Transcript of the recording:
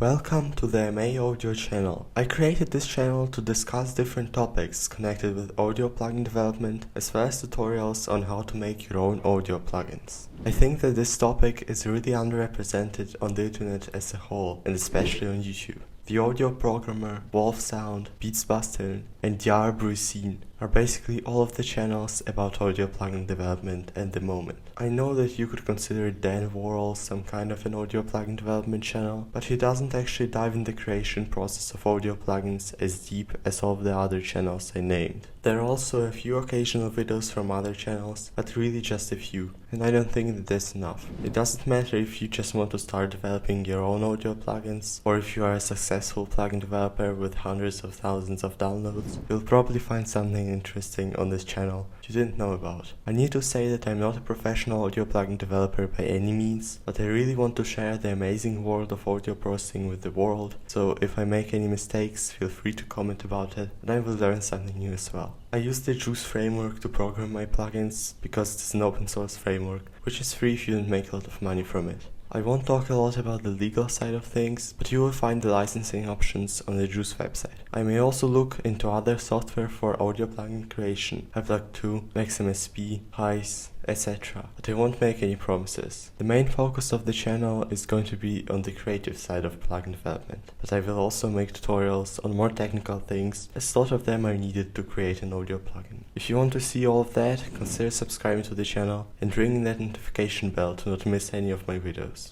Welcome to the MA Audio channel. I created this channel to discuss different topics connected with audio plugin development as well as tutorials on how to make your own audio plugins. I think that this topic is really underrepresented on the internet as a whole and especially on YouTube. The Audio Programmer, Wolf Sound, Beatsbuster, and the Arbor scene are basically all of the channels about audio plugin development at the moment. I know that you could consider Dan Worrell some kind of an audio plugin development channel, but he doesn't actually dive in the creation process of audio plugins as deep as all of the other channels I named. There are also a few occasional videos from other channels, but really just a few, and I don't think that that's enough. It doesn't matter if you just want to start developing your own audio plugins, or if you are a successful plugin developer with hundreds of thousands of downloads, you'll probably find something interesting on this channel you didn't know about. I need to say that I'm not a professional audio plugin developer by any means, but I really want to share the amazing world of audio processing with the world, so if I make any mistakes, feel free to comment about it, and I will learn something new as well. I use the Juice framework to program my plugins because it's an open source framework, which is free if you don't make a lot of money from it. I won't talk a lot about the legal side of things, but you will find the licensing options on the Juice website. I may also look into other software for audio plugin creation. I've looked to MaxMSP, Heis, etc. But I won't make any promises. The main focus of the channel is going to be on the creative side of plugin development, but I will also make tutorials on more technical things, as a lot of them are needed to create an audio plugin. If you want to see all of that, consider subscribing to the channel and ringing that notification bell to not miss any of my videos.